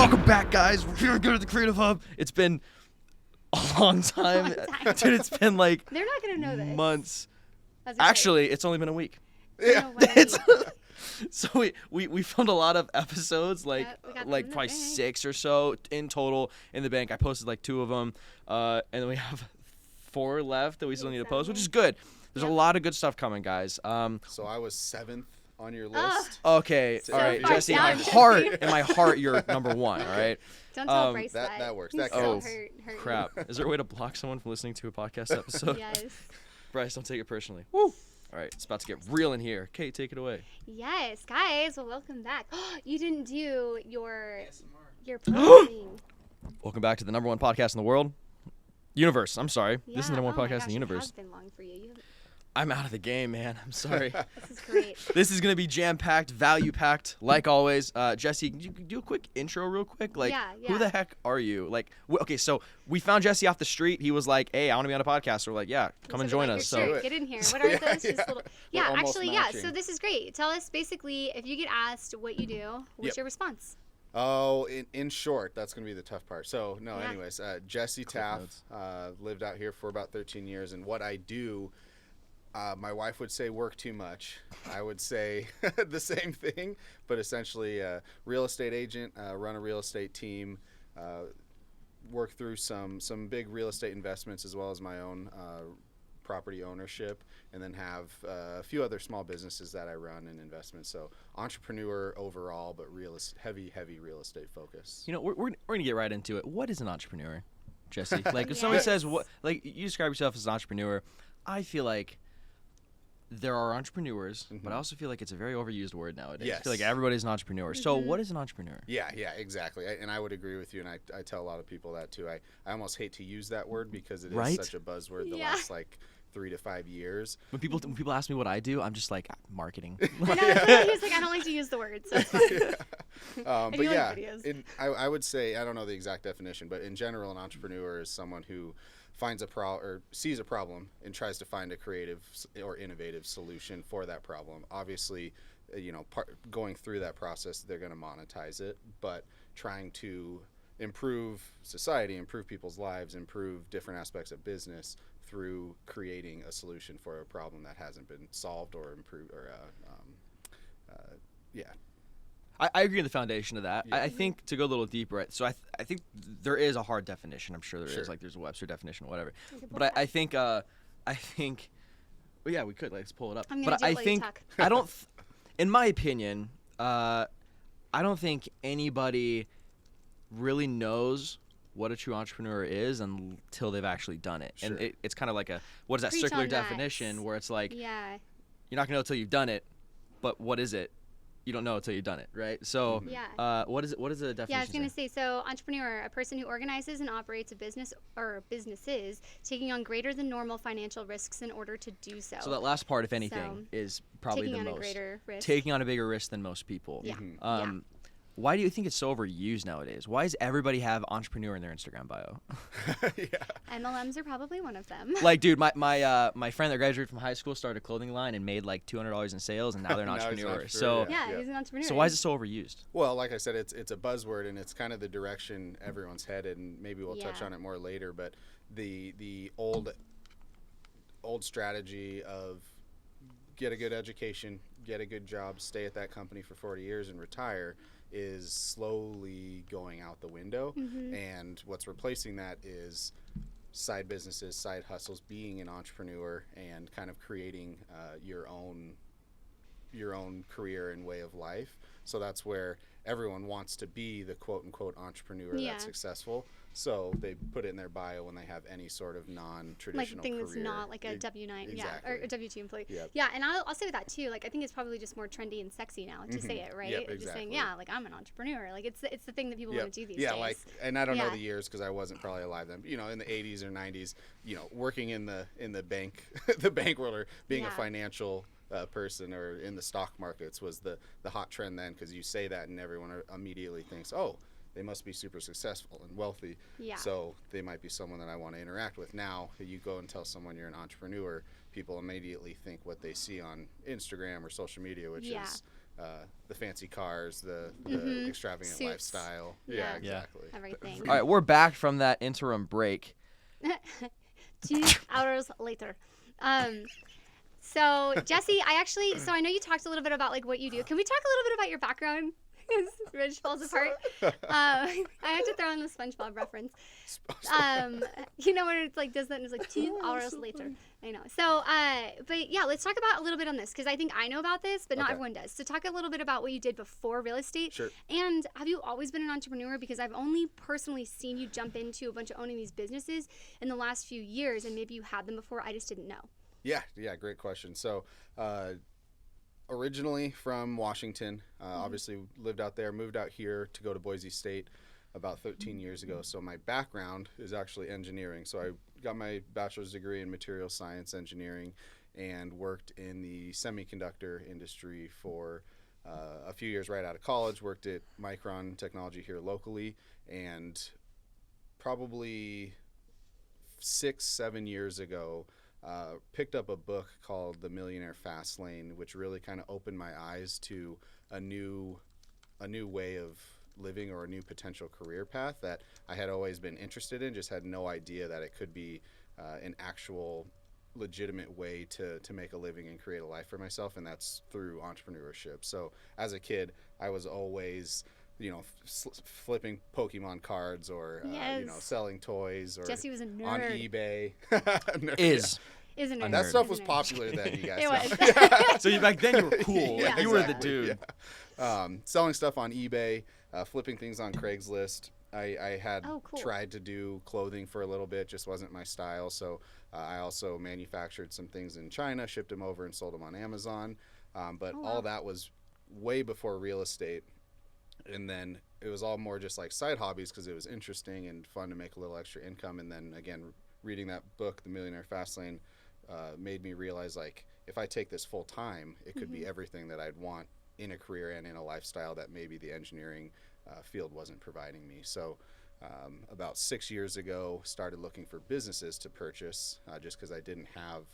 Welcome back, guys. We're here to the Creative Hub. It's been a long time. Dude, it's been like They're not going to know this. months. That's okay. Actually, it's only been a week. Yeah. So we filmed a lot of episodes, like we got them in the probably bank. 6 or so in total in the bank. I posted like 2 of them, and then we have 4 left that we still need to post, which is good. There's a lot of good stuff coming, guys. So I was 7th on your list. Okay, So all right, far Jesse. down, In my heart, you're number 1. All right. Don't tell Bryce that works. He's That still counts. hurt Crap. Is there a way to block someone from listening to a podcast episode? Yes. Bryce, don't take it personally. Woo. All right, it's about to get real in here. Kate, take it away. Yes, guys. Well, welcome back. You didn't do your posting. Welcome back to the number 1 podcast in the world. Universe. I'm sorry. This is the number 1 podcast in the universe. It has been long for you. I'm out of the game, man. I'm sorry. This is great. This is going to be jam-packed, value-packed, like always. Jesse, can you do a quick intro real quick? Like, Yeah. who the heck are you? Like, okay, so we found Jesse off the street. He was like, hey, I want to be on a podcast. We're like, yeah, come and join us. So Get in here. What are those? Just little... Yeah, We're almost actually, matching. So this is great. Tell us basically, if you get asked what you do, what's your response? Oh, in short, that's going to be the tough part. So, Yeah. anyways, Jesse Taff, lived out here for about 13 years. And what I do, my wife would say work too much. I would say the same thing, but essentially real estate agent, run a real estate team, work through some big real estate investments as well as my own property ownership, and then have a few other small businesses that I run and investments. So entrepreneur overall, but heavy real estate focus. you know, we're going to get right into it. What is an entrepreneur, Jesse? Like, if somebody says, what, like, you describe yourself as an entrepreneur, I feel like there are entrepreneurs, but I also feel like it's a very overused word nowadays. Yes. I feel like everybody's an entrepreneur. So what is an entrepreneur? Yeah, exactly. And I would agree with you, and I tell a lot of people that too. I almost hate to use that word because it is Right? such a buzzword the Yeah. last like 3 to 5 years. When people ask me what I do, I'm just like, marketing. I know, he was like, I don't like to use the word, so it's fine. But do like yeah, videos. I would say, I don't know the exact definition, but in general, an entrepreneur is someone who finds or sees a problem and tries to find a creative or innovative solution for that problem. Obviously, going through that process, they're going to monetize it, but trying to improve society, improve people's lives, improve different aspects of business through creating a solution for a problem that hasn't been solved or improved or I agree with the foundation of that. Yeah. I think to go a little deeper, so I think there is a hard definition. I'm sure there Sure. is, like there's a Webster definition, whatever. But I think, well, yeah, we could. Let's pull it up. I'm gonna But do it I while you think talk. I don't, in my opinion, I don't think anybody really knows what a true entrepreneur is until they've actually done it. Sure. And it's kind of like what is that Preach circular on that. definition where it's like Yeah. you're not gonna know until you've done it, but what is it? You don't know until you've done it, right? So, Yeah. what is it? What is the definition? Yeah, I was going to say, so entrepreneur, a person who organizes and operates a business or businesses, taking on greater than normal financial risks in order to do so. So that last part, if anything, So, is probably taking the on most. a greater risk. Taking on a bigger risk than most people. Yeah. Why do you think it's so overused nowadays? Why does everybody have entrepreneur in their Instagram bio? MLMs are probably one of them. Like, dude, my friend that graduated from high school started a clothing line and made like $200 in sales, and now they're an Now he's an entrepreneur. entrepreneur, So, Yeah, he's an entrepreneur. so why is it so overused? Well, like I said, it's a buzzword, and it's kind of the direction everyone's headed, and maybe we'll touch on it more later. But the old strategy of get a good education, get a good job, stay at that company for 40 years, and retire is slowly going out the window. And what's replacing that is side businesses, side hustles, being an entrepreneur, and kind of creating your own career and way of life. So that's where everyone wants to be the quote-unquote entrepreneur that's successful. So they put it in their bio when they have any sort of non-traditional like thing career. that's not like a W-9, Exactly. or a W-2 employee. Yep. Yeah, and I'll say with that too. Like, I think it's probably just more trendy and sexy now to say it, right? Yep, Just saying, exactly. yeah, like I'm an entrepreneur. Like it's the thing that people want to do these days. Yeah, like, and I don't know Yeah. the years because I wasn't probably alive then. But, in the 80s or 90s, working in the bank, the bank world, or being a financial person or in the stock markets was the hot trend then, because you say that and everyone immediately thinks, oh, they must be super successful and wealthy. Yeah. So they might be someone that I want to interact with. Now, you go and tell someone you're an entrepreneur, people immediately think what they see on Instagram or social media, which is the fancy cars, the extravagant Suits. lifestyle. Yeah. Yeah, Yeah. exactly. Everything. All right, we're back from that interim break. 2 hours later. So Jesse, so I know you talked a little bit about like what you do. Can we talk a little bit about your background? Because Ridge falls apart. I have to throw in the SpongeBob reference. You know when it's like does that and it's like 2 hours later. I know. So, but yeah, let's talk about a little bit on this because I think I know about this, but not Okay. everyone does. So talk a little bit about what you did before real estate. Sure. And have you always been an entrepreneur? Because I've only personally seen you jump into a bunch of owning these businesses in the last few years, and maybe you had them before. I just didn't know. Yeah, great question. So, originally from Washington, obviously lived out there, moved out here to go to Boise State about 13 years ago. So my background is actually engineering. So I got my bachelor's degree in material science engineering and worked in the semiconductor industry for a few years right out of college, worked at Micron Technology here locally, and probably 6-7 years ago, picked up a book called The Millionaire Fast Lane, which really kind of opened my eyes to a new way of living or a new potential career path that I had always been interested in, just had no idea that it could be an actual legitimate way to make a living and create a life for myself, and that's through entrepreneurship. So as a kid, I was always flipping Pokemon cards or selling toys or Jesse was a nerd. on eBay. Is Is a nerd. That stuff Is a was nerd. popular then, you guys. It know. was. so back then you were cool. Yeah, Like, you were the exactly, dude. yeah. Selling stuff on eBay, flipping things on Craigslist. I had Oh, cool. tried to do clothing for a little bit, just wasn't my style. So I also manufactured some things in China, shipped them over, and sold them on Amazon. But Oh, wow. all that was way before real estate. And then it was all more just like side hobbies because it was interesting and fun to make a little extra income. And then again, reading that book, The Millionaire Fast Lane, made me realize like if I take this full time, it could be everything that I'd want in a career and in a lifestyle that maybe the engineering field wasn't providing me. So about 6 years ago, started looking for businesses to purchase just because I didn't have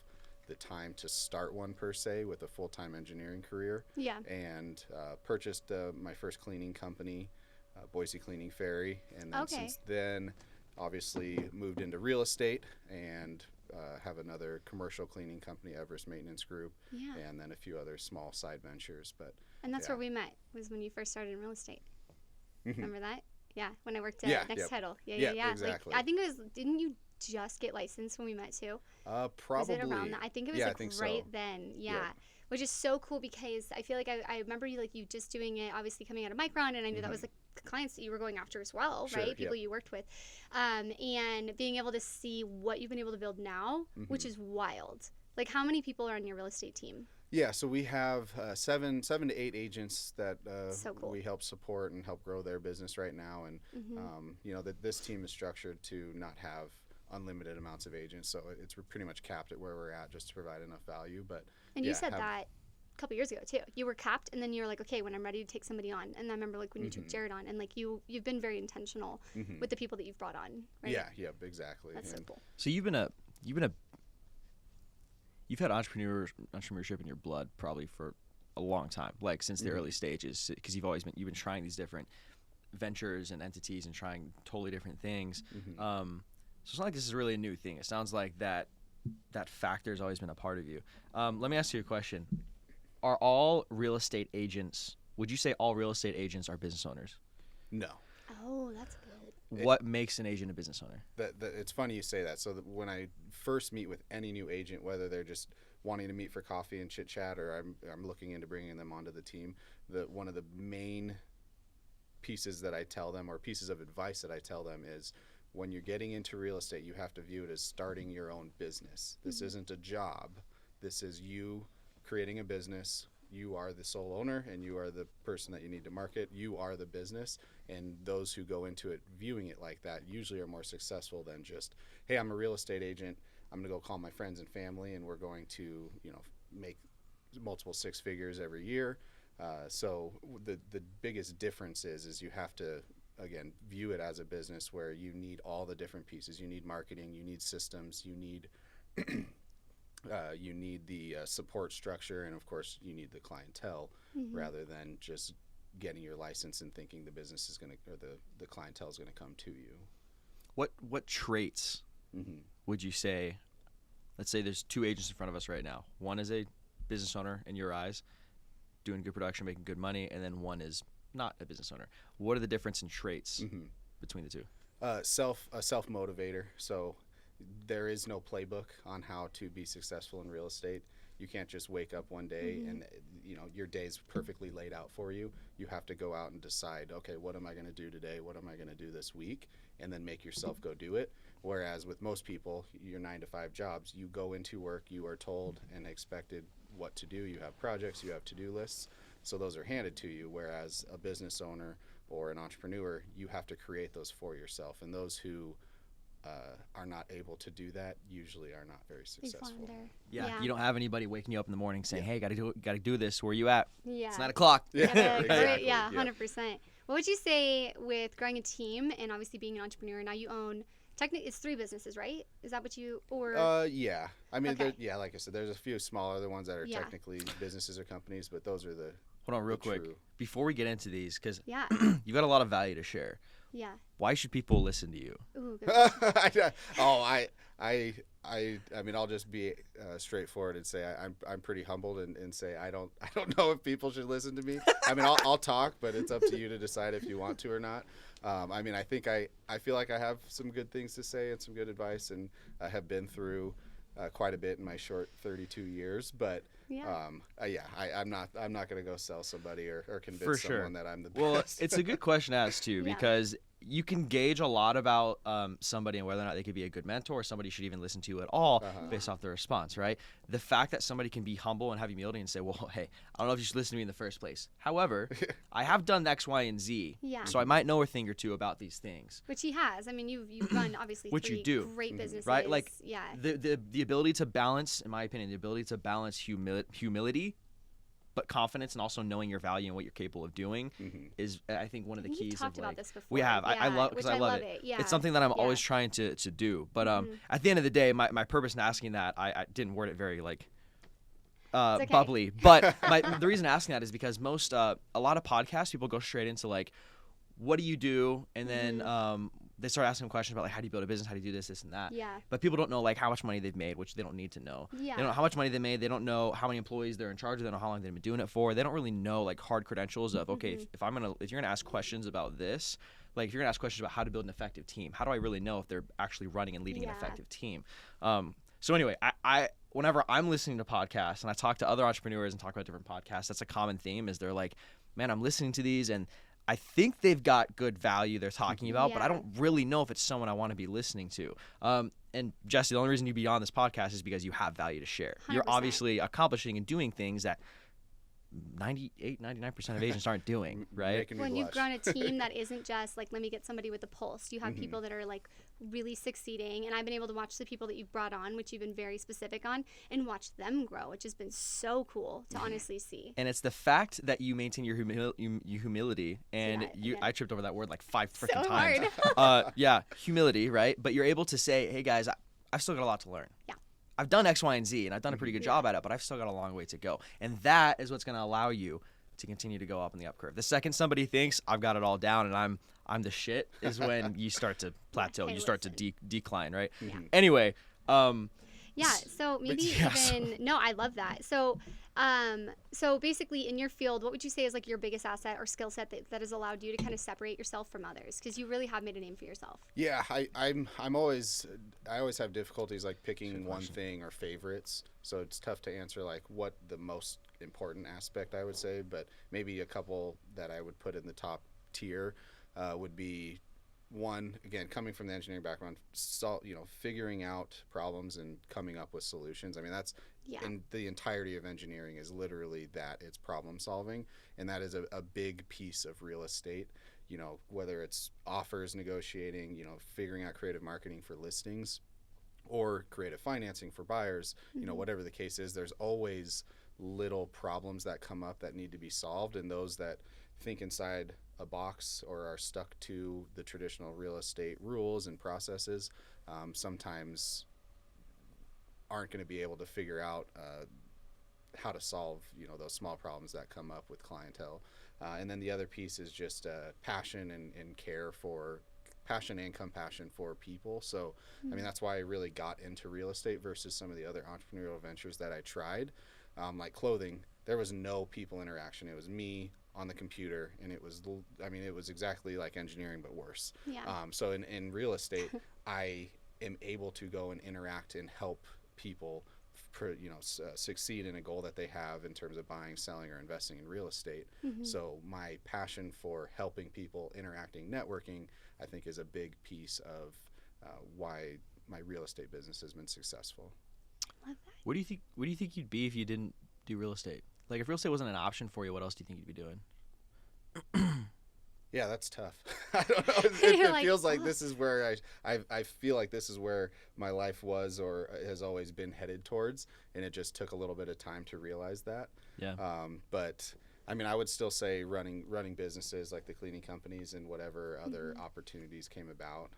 the time to start one per se with a full-time engineering career. Yeah. And purchased my first cleaning company, Boise Cleaning Ferry, and then Okay. since then obviously moved into real estate and have another commercial cleaning company, Everest Maintenance Group, Yeah. and then a few other small side ventures. But And that's yeah. where we met, was when you first started in real estate. Mhm. Remember that? Yeah, when I worked at Yeah, Next yep. Title. Yeah, Yeah, yeah. exactly. Like, I think it was, didn't you just get licensed when we met too? Probably. Was it around that? I think it was Yeah, I like think right so. then. Yeah. Yep. Which is so cool because I feel like I remember you just doing it, obviously coming out of Micron, and I knew that was the clients that you were going after as well, Sure, right? yep. People you worked with. And being able to see what you've been able to build now, which is wild. Like, how many people are on your real estate team? Yeah, so we have 7 to 8 agents that So cool. we help support and help grow their business right now. And this team is structured to not have unlimited amounts of agents, so it's pretty much capped at where we're at just to provide enough value. But And you yeah, said have- that a couple years ago too. You were capped, and then you were like, okay, when I'm ready to take somebody on. And I remember like when you took Jared on, and like you've been very intentional with the people that you've brought on. Right? Yeah, exactly. That's so And cool. So you've had entrepreneurship in your blood probably for a long time, like since the early stages, because you've been trying these different ventures and entities and trying totally different things. So it's not like this is really a new thing. It sounds like that factor has always been a part of you. Let me ask you a question. Are all real estate agents, would you say all real estate agents are business owners? No. Oh, that's good. What makes an agent a business owner? It's funny you say that. So that when I first meet with any new agent, whether they're just wanting to meet for coffee and chit chat, or I'm looking into bringing them onto the team, one of the main pieces that I tell them, or pieces of advice that I tell them, is when you're getting into real estate, you have to view it as starting your own business. This isn't a job. This is you creating a business. You are the sole owner, and you are the person that you need to market. You are the business, and those who go into it viewing it like that usually are more successful than just, hey, I'm a real estate agent. I'm going to go call my friends and family, and we're going to, make multiple 6 figures every year. So the biggest difference is you have to, again, view it as a business where you need all the different pieces. You need marketing, you need systems, you need the support structure, and of course you need the clientele rather than just getting your license and thinking the business is going to, or the clientele is going to come to you. What traits would you say, let's say there's two agents in front of us right now. One is a business owner in your eyes, doing good production, making good money, and then one is not a business owner. What are the difference in traits between the two? A self motivator. So there is no playbook on how to be successful in real estate. You can't just wake up one day and your day's perfectly laid out for you. You have to go out and decide, okay, what am I going to do today? What am I going to do this week? And then make yourself go do it. Whereas with most people, your 9-to-5 jobs, you go into work, you are told and expected what to do. You have projects, you have to-do lists. So those are handed to you. Whereas a business owner or an entrepreneur, you have to create those for yourself. And those who are not able to do that usually are not very successful. Yeah, you don't have anybody waking you up in the morning saying, "Hey, got to do this. Where you at? Yeah, it's 9 o'clock." Yeah, exactly. Yeah, 100%. What would you say with growing a team and obviously being an entrepreneur? Now you own, technically, it's 3 businesses, right? Is that what you, or? Yeah. I mean, Okay. like I said, there's a few smaller ones that are technically businesses or companies, but those are the. Hold on, real quick, true. before we get into these, because Yeah. you've got a lot of value to share. Yeah. Why should people listen to you? Ooh, good question. I mean, I'll just be straightforward and say I'm pretty humbled and say I don't know if people should listen to me. I mean, I'll talk, but it's up to you to decide if you want to or not. I mean, I think I feel like I have some good things to say and some good advice, and I have been through quite a bit in my short 32 years. But I'm not going to go sell somebody or convince someone that I'm the best. Well, it's a good question to ask too, Yeah. because you can gauge a lot about somebody and whether or not they could be a good mentor or somebody should even listen to you at all based off their response, right? The fact that somebody can be humble and have humility and say, well, hey, I don't know if you should listen to me in the first place. However, I have done X, Y, and Z, so I might know a thing or two about these things. Which he has. I mean, you've run obviously Which 3 you do. great businesses. Right? Like, yeah. the ability to balance, in my opinion, the ability to balance humility, but confidence and also knowing your value and what you're capable of doing is, I think, one of the keys. We've talked of, about like, this before. we have. I love because I love it. Yeah. It's something that I'm always trying to do. But at the end of the day, my purpose in asking that, I didn't word it very okay. bubbly. But the reason asking that is because most a lot of podcasts, people go straight into like, what do you do? And then they start asking questions about like, how do you build a business? How do you do this, this, and that? Yeah. But people don't know like how much money they've made, which they don't need to know. Yeah. They don't know how much money they made. They don't know how many employees they're in charge of. They don't know how long they've been doing it for. They don't really know like hard credentials of, okay, if you're gonna ask questions about this, like if you're gonna ask questions about how to build an effective team, how do I really know if they're actually running and leading an effective team? So anyway, I whenever I'm listening to podcasts and I talk to other entrepreneurs and talk about different podcasts, that's a common theme is they're like, man, I'm listening to these and I think they've got good value they're talking about, but I don't really know if it's someone I want to be listening to. And Jesse, the only reason you'd be on this podcast is because you have value to share. 100%. You're obviously accomplishing and doing things that 99% of agents aren't doing, right? Making me When you've blush. grown a team that isn't just like, let me get somebody with a pulse. You have people that are like really succeeding. And I've been able to watch the people that you've brought on, which you've been very specific on, and watch them grow, which has been so cool to honestly see. And it's the fact that you maintain your humility, and I tripped over that word like 5 freaking So times. Humility, right? But you're able to say, hey guys, I've still got a lot to learn. Yeah. I've done X, Y, and Z, and I've done a pretty good job at it, but I've still got a long way to go. And that is what's going to allow you to continue to go up in the up curve. The second somebody thinks I've got it all down and I'm the shit is when you start to plateau. Hey, you start to listen. decline, right? Anyway. So maybe no, I love that. So basically in your field, what would you say is like your biggest asset or skill set that has allowed you to kind of separate yourself from others? Because you really have made a name for yourself. Yeah, I always have difficulties like picking one thing or favorites. So it's tough to answer like what the most important aspect I would say, but maybe a couple that I would put in the top tier would be one, again, coming from the engineering background, figuring out problems and coming up with solutions. I mean, that's and the entirety of engineering is literally that. It's problem solving, and that is a big piece of real estate. You know, whether it's offers negotiating, figuring out creative marketing for listings, or creative financing for buyers. Whatever the case is, there's always little problems that come up that need to be solved, and those that think inside a box or are stuck to the traditional real estate rules and processes sometimes aren't going to be able to figure out how to solve, those small problems that come up with clientele. And then the other piece is just passion and care for passion and compassion for people. So, I mean, that's why I really got into real estate versus some of the other entrepreneurial ventures that I tried. Like clothing, there was no people interaction. It was me on the computer, and it was exactly like engineering, but worse. Yeah. So in real estate, I am able to go and interact and help people succeed in a goal that they have in terms of buying, selling, or investing in real estate. So my passion for helping people, interacting, networking, I think is a big piece of why my real estate business has been successful. Love that. What do you think you'd be if you didn't do real estate? Like, if real estate wasn't an option for you, what else do you think you'd be doing? Yeah, that's tough. I don't know. It feels like this is where I feel like this is where my life was or has always been headed towards, and it just took a little bit of time to realize that. Yeah. But I mean, I would still say running businesses like the cleaning companies and whatever other opportunities came about.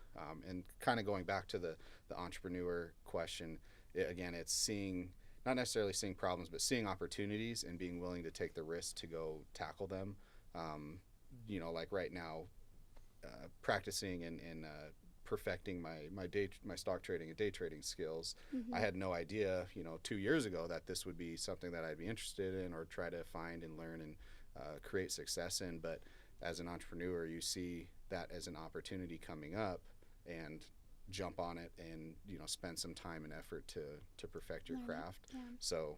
And kind of going back to the entrepreneur question, again, it's not necessarily seeing problems, but seeing opportunities and being willing to take the risk to go tackle them. Like right now, practicing and perfecting my stock trading and day trading skills. I had no idea, 2 years ago that this would be something that I'd be interested in or try to find and learn and create success in. But as an entrepreneur, you see that as an opportunity coming up and jump on it and, spend some time and effort to perfect your craft. Yeah. So,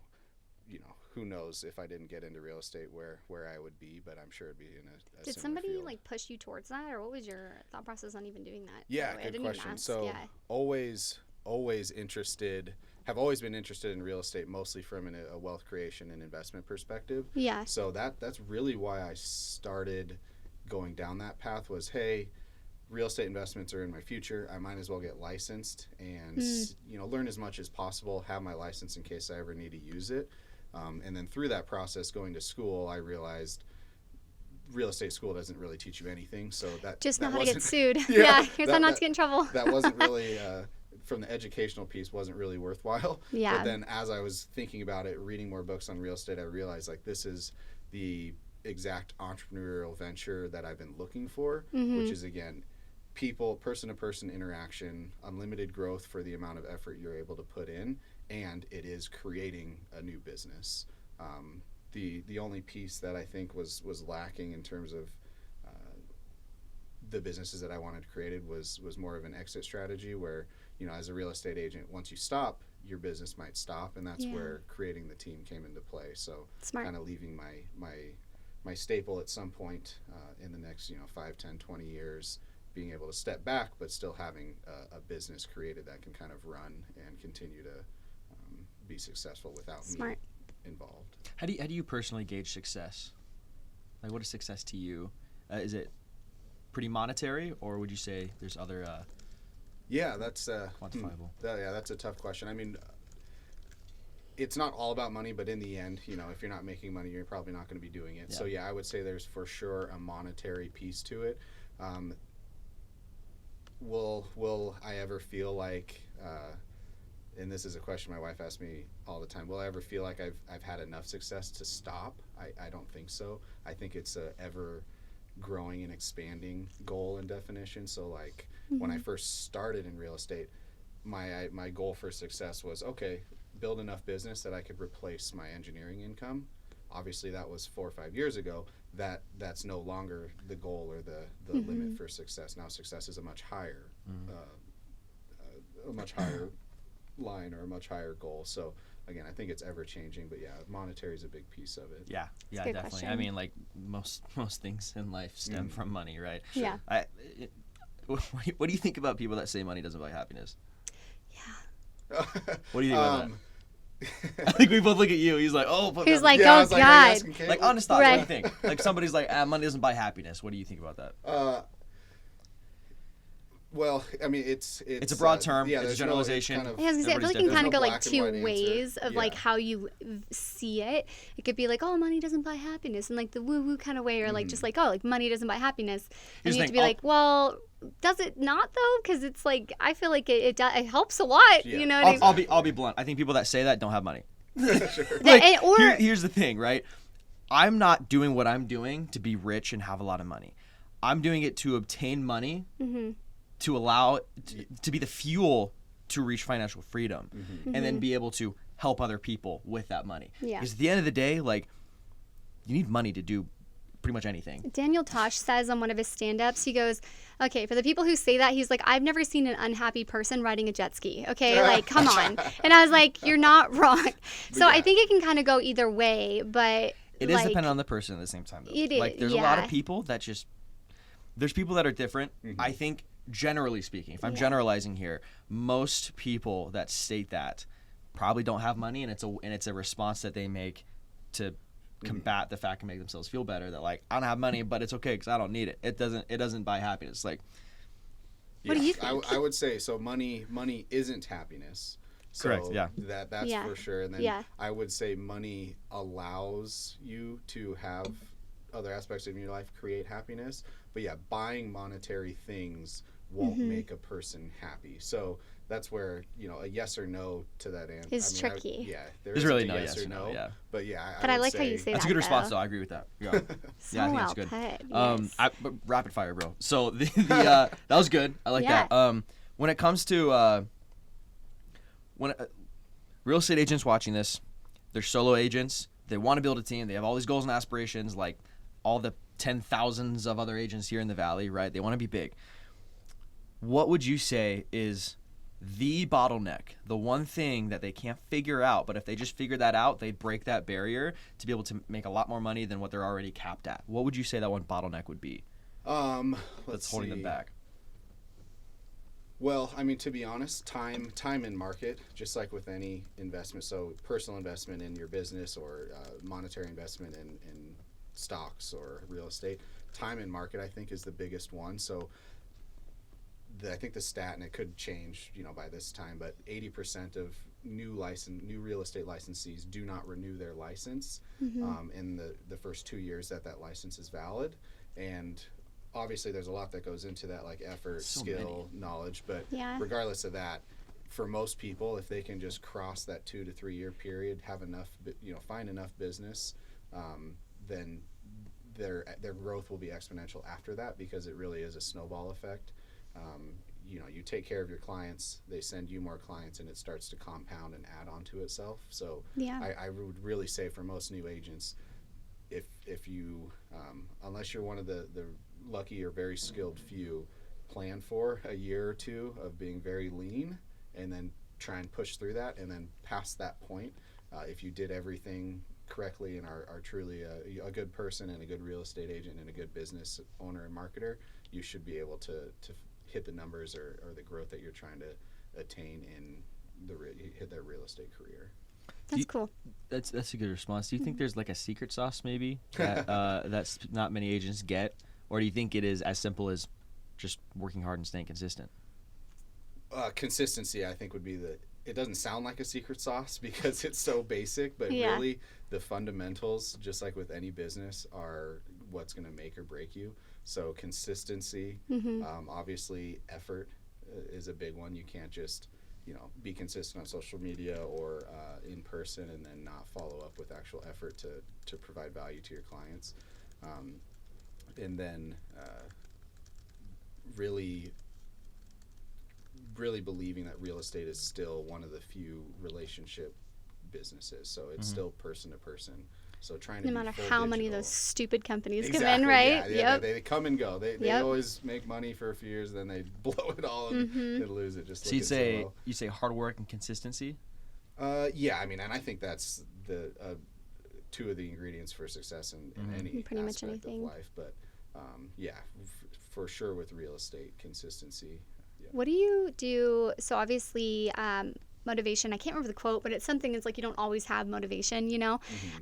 who knows if I didn't get into real estate where I would be, but I'm sure it'd be in a Did similar somebody field. like push you towards that, or what was your thought process on even doing that? Yeah, I good didn't question. even ask. So Yeah. always interested, have always been interested in real estate, mostly from a wealth creation and investment perspective. Yeah. So that's really why I started going down that path was, hey, real estate investments are in my future. I might as well get licensed and, learn as much as possible, have my license in case I ever need to use it. And then through that process, going to school, I realized real estate school doesn't really teach you anything. So Just know that how to get wasn't- sued. Yeah, Here's how not to get in trouble. that wasn't really, from the educational piece, wasn't really worthwhile. Yeah. But then as I was thinking about it, reading more books on real estate, I realized like this is the exact entrepreneurial venture that I've been looking for, which is, again, people, person-to-person interaction, unlimited growth for the amount of effort you're able to put in, and it is creating a new business. The only piece that I think was lacking in terms of the businesses that I wanted created was more of an exit strategy where, as a real estate agent, once you stop, your business might stop, and that's where creating the team came into play. So Smart. kind of leaving my staple at some point in the next 5, 10, 20 years, being able to step back but still having a business created that can kind of run and continue to be successful without Smart. me involved. How do you personally gauge success? Like, what is success to you? Is it pretty monetary, or would you say there's other Yeah, that's quantifiable? That's a tough question. I mean, it's not all about money, but in the end, if you're not making money, you're probably not going to be doing it. Yeah. So I would say there's for sure a monetary piece to it. Will I ever feel like, and this is a question my wife asks me all the time, will I ever feel like I've had enough success to stop? I don't think so. I think it's a ever growing and expanding goal and definition. So like when I first started in real estate, my goal for success was, okay, build enough business that I could replace my engineering income. Obviously that was 4 or 5 years ago. That's no longer the goal or the limit for success. Now success is a much higher line or a much higher goal. So again, I think it's ever changing, but monetary is a big piece of it. Yeah, a good definitely. question. I mean, like most things in life stem from money, right? Yeah. What do you think about people that say money doesn't buy happiness? Yeah. What do you think about that? I think we both look at you. He's like, oh, but He's like, Yeah, I oh was like, are you God. asking Kate? like honest thoughts. Right. What do you think? Like somebody's like, money doesn't buy happiness. What do you think about that? Well, I mean, it's It's a broad term. Yeah, It's a there's no generalization. kind of- I was gonna say, I feel like you Everybody's can kind of go different. like There's no two black and white ways answer. of like Yeah. how you see it. It could be like, oh, money doesn't buy happiness, and like the woo-woo kind of way, or like just like, oh, like money doesn't buy happiness. And Here's you the have to thing, be like, well, does it not though? Because it's like I feel like it helps a lot. Yeah. You know what I mean? I'll be blunt. I think people that say that don't have money. Here's the thing, right? I'm not doing what I'm doing to be rich and have a lot of money. I'm doing it to obtain money, to allow to be the fuel to reach financial freedom, and then be able to help other people with that money. Yeah. Because at the end of the day, like, you need money to do pretty much anything. Daniel Tosh says on one of his stand-ups, he goes, okay, for the people who say that, he's like, I've never seen an unhappy person riding a jet ski. Okay, like, come on. And I was like, you're not wrong. So I think it can kind of go either way, but it is dependent on the person at the same time, though. It is, like, there's a lot of people that just, there's people that are different. I think, generally speaking, if I'm generalizing here, most people that state that probably don't have money, and it's a response that they make to combat the fact and make themselves feel better that, like, I don't have money, but it's okay because I don't need it. It doesn't buy happiness. Like, what do you think? I would say so. Money isn't happiness. So correct. Yeah. That's for sure. And then I would say money allows you to have other aspects of your life create happiness. But yeah, buying monetary things won't make a person happy. So that's where, a yes or no to that answer is tricky. There's really no yes or no. Yeah. But yeah, but I like how you say that. That's a good response, though. I agree with that. Yeah, so I think well it's good. Put, yes. But rapid fire, bro. So that was good. I like that. When it comes to real estate agents watching this, they're solo agents. They want to build a team. They have all these goals and aspirations, like all the 10,000s of other agents here in the Valley, right? They want to be big. What would you say is the bottleneck, the one thing that they can't figure out, but if they just figure that out, they break that barrier to be able to make a lot more money than what they're already capped at? What would you say that one bottleneck would be? That's holding them back. Well, I mean, to be honest, time in market, just like with any investment. So personal investment in your business or monetary investment in stocks or real estate, time in market, I think, is the biggest one. So I think the stat, and it could change, by this time, but 80% of new real estate licensees do not renew their license in the first 2 years that license is valid. And obviously there's a lot that goes into that, like effort, skill, knowledge, but regardless of that, for most people, if they can just cross that 2 to 3 year period, have enough, find enough business, then their growth will be exponential after that, because it really is a snowball effect. You take care of your clients, they send you more clients, and it starts to compound and add on to itself. So I would really say for most new agents, if you, unless you're one of the lucky or very skilled few, plan for a year or two of being very lean and then try and push through that. And then past that point, if you did everything correctly and are truly a good person and a good real estate agent and a good business owner and marketer, you should be able to hit the numbers or the growth that you're trying to attain in hit their real estate career. That's cool. That's a good response. Do you think there's like a secret sauce maybe that that's not many agents get, or do you think it is as simple as just working hard and staying consistent? Consistency, I think, would be it doesn't sound like a secret sauce because it's so basic, but really the fundamentals, just like with any business, are what's going to make or break you. So consistency, obviously effort is a big one. You can't just, be consistent on social media or in person and then not follow up with actual effort to provide value to your clients. And then really believing that real estate is still one of the few relationship businesses. So it's still person to person. So trying to no matter how many of those stupid companies come in, right? Yeah, they come and go. They always make money for a few years, then they blow it all and they lose it. Just so you say hard work and consistency? Yeah, I mean, and I think that's the two of the ingredients for success in any pretty much aspect anything of life. But for sure with real estate, consistency. Yeah. What do you do? So obviously, motivation, I can't remember the quote, but it's something that's like you don't always have motivation,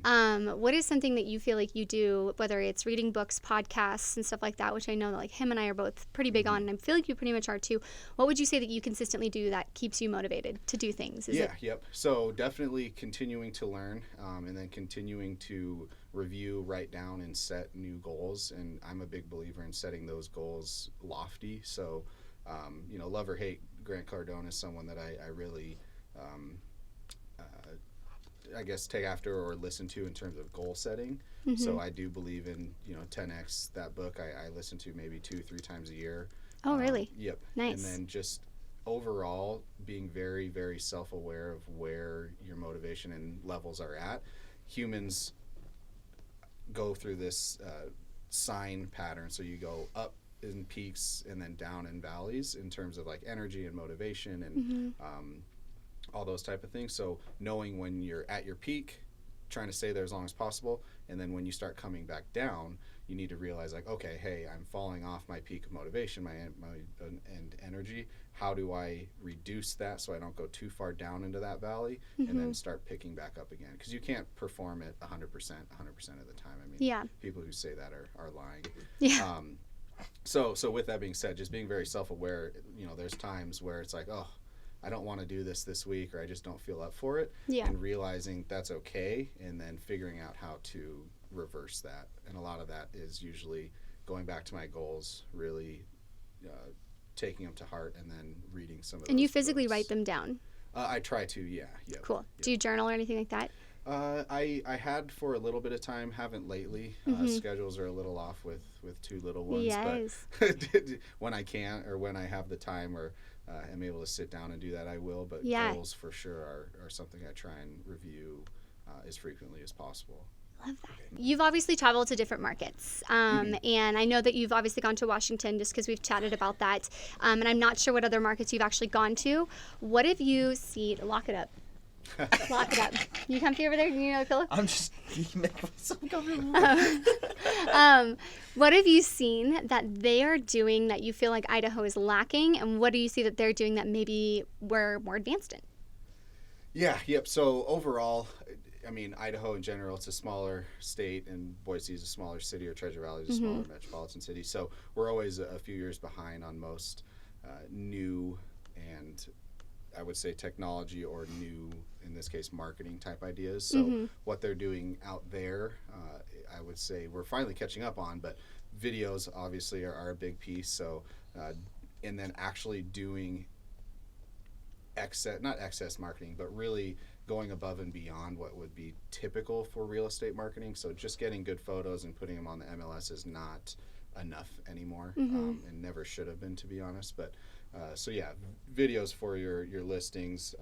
what is something that you feel like you do, whether it's reading books, podcasts, and stuff like that, which I know that like him and I are both pretty big on, and I feel like you pretty much are too. What would you say that you consistently do that keeps you motivated to do things? Yep. So definitely continuing to learn, and then continuing to review, write down, and set new goals. And I'm a big believer in setting those goals lofty. So, love or hate, Grant Cardone is someone that I really I guess, take after or listen to in terms of goal setting. So I do believe in, 10X, that book I listen to maybe 2-3 times a year. Oh, really? Yep. Nice. And then just overall being very, very self-aware of where your motivation and levels are at. Humans go through this sine pattern. So you go up in peaks and then down in valleys in terms of like energy and motivation and all those type of things. So knowing when you're at your peak, trying to stay there as long as possible, and then when you start coming back down, you need to realize like, okay, hey, I'm falling off my peak of motivation, my and energy. How do I reduce that so I don't go too far down into that valley and then start picking back up again? Because you can't perform at 100% of the time. I mean, people who say that are lying. Yeah. So with that being said, just being very self-aware, there's times where it's like, oh, I don't want to do this week, or I just don't feel up for it. Yeah. And realizing that's okay, and then figuring out how to reverse that. And a lot of that is usually going back to my goals, really taking them to heart, and then reading some of them. And you physically write them down? I try to, yeah. Yep. Cool. Yep. Do you journal or anything like that? I had for a little bit of time, haven't lately. Schedules are a little off with two little ones. Yes. But when I can, or when I have the time, or am able to sit down and do that, I will. But goals for sure are something I try and review as frequently as possible. Love that. You've obviously traveled to different markets, and I know that you've obviously gone to Washington just because we've chatted about that, and I'm not sure what other markets you've actually gone to. What have you seen? Lock it up. Lock it up. You comfy over there? You know, Philip? I'm just making myself comfortable. What have you seen that they are doing that you feel like Idaho is lacking, and what do you see that they're doing that maybe we're more advanced in? Yep. So overall, I mean, Idaho in general, it's a smaller state, and Boise is a smaller city, or Treasure Valley is a smaller metropolitan city. So we're always a few years behind on most new and, I would say, technology or new, in this case, marketing type ideas. So what they're doing out there, I would say we're finally catching up on, but videos obviously are a big piece. So, and then actually doing not excess marketing, but really going above and beyond what would be typical for real estate marketing. So just getting good photos and putting them on the MLS is not enough anymore, and never should have been, to be honest. But so yeah, videos for your listings,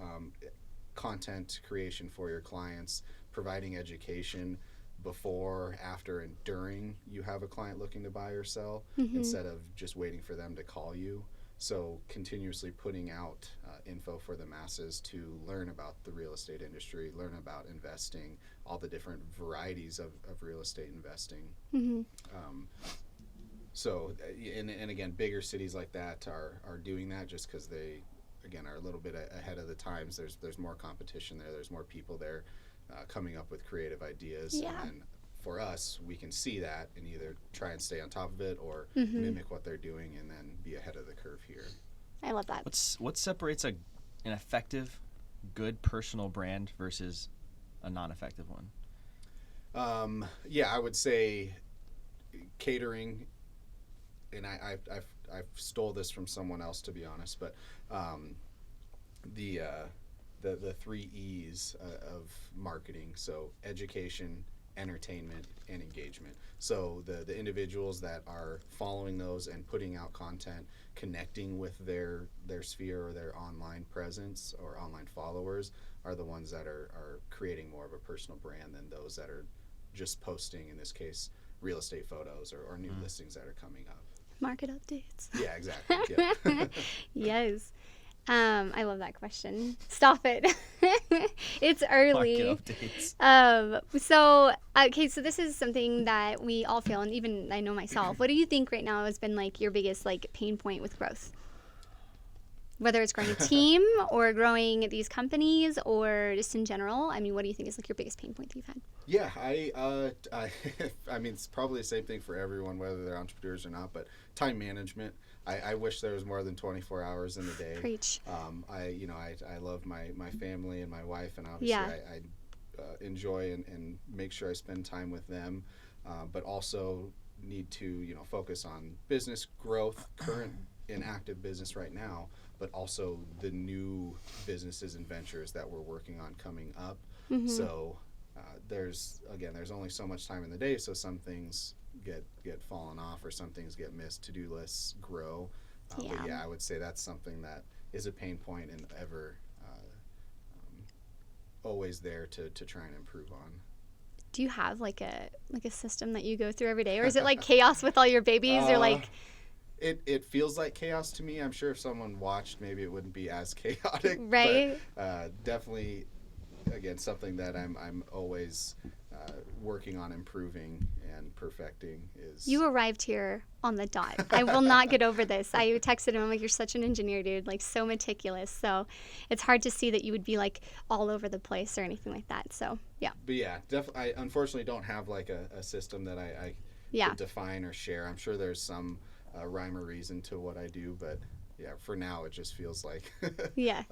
content creation for your clients, providing education before, after, and during you have a client looking to buy or sell, instead of just waiting for them to call you. So continuously putting out info for the masses to learn about the real estate industry, learn about investing, all the different varieties of real estate investing. So, and again, bigger cities like that are doing that just because they, again, are a little bit ahead of the times. There's more competition there. There's more people there coming up with creative ideas. Yeah. And for us, we can see that and either try and stay on top of it or mimic what they're doing and then be ahead of the curve here. I love that. What separates an effective, good personal brand versus a non-effective one? Yeah, I would say catering. And I've stole this from someone else, to be honest, but the 3 E's of marketing, so education, entertainment, and engagement. So the individuals that are following those and putting out content, connecting with their sphere or their online presence or online followers are the ones that are creating more of a personal brand than those that are just posting, in this case, real estate photos or new listings that are coming up. Market updates. Yeah, exactly. Yeah. Yes. I love that question. Stop it. It's early. Market updates. So this is something that we all feel, and even I know myself. What do you think right now has been like your biggest pain point with growth? Whether it's growing a team or growing these companies or just in general, I mean, what do you think is your biggest pain point that you've had? Yeah, I mean, it's probably the same thing for everyone, whether they're entrepreneurs or not, but time management. I wish there was more than 24 hours in the day. Preach. I love my family and my wife, and obviously I enjoy and make sure I spend time with them, but also need to, focus on business growth, current and active business right now, but also the new businesses and ventures that we're working on coming up. So there's only so much time in the day, so some things get fallen off or some things get missed. To-do lists grow. But yeah, I would say that's something that is a pain point and ever always there to try and improve on. Do you have like a system that you go through every day, or is it like chaos with all your babies, or like? It feels like chaos to me. I'm sure if someone watched, maybe it wouldn't be as chaotic. Right. But definitely, again, something that I'm always working on improving and perfecting is. You arrived here on the dot. I will not get over this. I texted him, I'm like, you're such an engineer, dude, like so meticulous. So it's hard to see that you would be like all over the place or anything like that. So yeah. But yeah, definitely. I unfortunately don't have like a system that I could define or share. I'm sure there's some rhyme or reason to what I do, but yeah, for now it just feels like a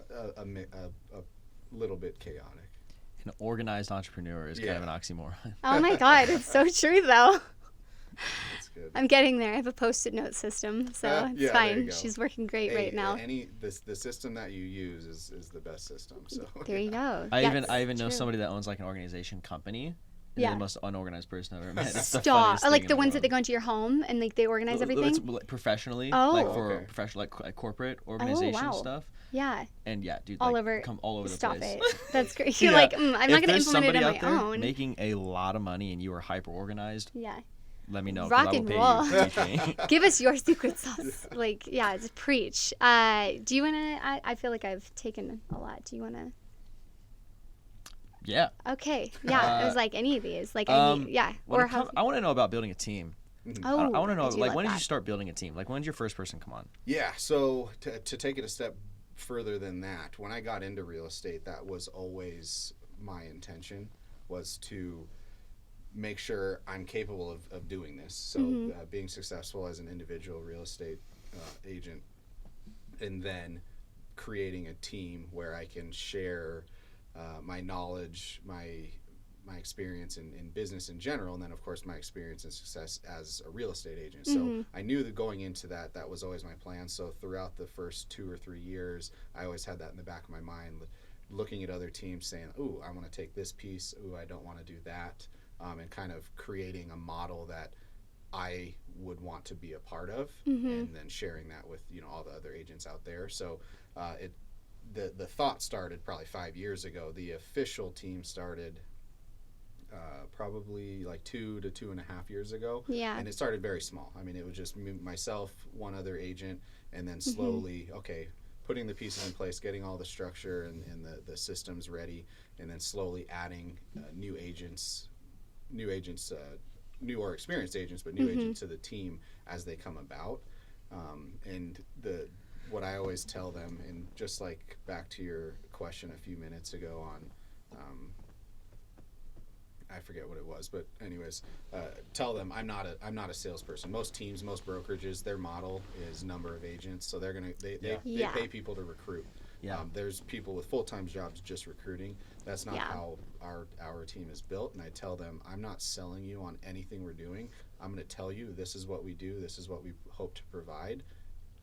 little bit chaotic. An organized entrepreneur is kind of an oxymoron. Oh my God, it's so true though. That's good. I'm getting there. I have a Post-it note system, so it's fine. She's working great right now. The system that you use is the best system. So there you go. I even know somebody that owns like an organization company. And they're the most unorganized person I've ever met. It's Stop. Or like the ones that they go into your home and like they organize everything? It's professionally. Like for professional, like corporate organization stuff. Yeah. And yeah, dude, all like, over. Come all over the Stop place. It. That's great. You're like, I'm not going to implement it on my there own. Making a lot of money and you are hyper organized. Yeah. Let me know. Rock and roll. You Give us your secret sauce. Like, yeah, it's preach. Do you want to? I feel like I've taken a lot. Do you want to? Yeah. Okay. Yeah. It was like any of these. Like, I want to know about building a team. Oh, I want to know, like, when did you start building a team? Like, when did your first person come on? Yeah. So to take it a step further than that, when I got into real estate, that was always my intention, was to make sure I'm capable of doing this. So being successful as an individual real estate agent, and then creating a team where I can share my knowledge, my experience in business in general, and then of course my experience and success as a real estate agent. So I knew that going into that was always my plan. So throughout the first 2 or 3 years, I always had that in the back of my mind, looking at other teams saying, ooh, I want to take this piece, ooh, I don't want to do that, and kind of creating a model that I would want to be a part of, and then sharing that with all the other agents out there. So the thought started probably 5 years ago. The official team started probably like 2 to 2.5 years ago. Yeah. And it started very small. I mean, it was just myself, one other agent, and then slowly, putting the pieces in place, getting all the structure and the systems ready, and then slowly adding new agents, new or experienced agents, but new agents to the team as they come about. And what I always tell them, and just like back to your question a few minutes ago on, I forget what it was, but anyways, tell them I'm not a salesperson. Most teams, most brokerages, their model is number of agents, so they pay people to recruit. Yeah. There's people with full-time jobs just recruiting. That's not how our team is built. And I tell them, I'm not selling you on anything we're doing. I'm going to tell you this is what we do. This is what we hope to provide.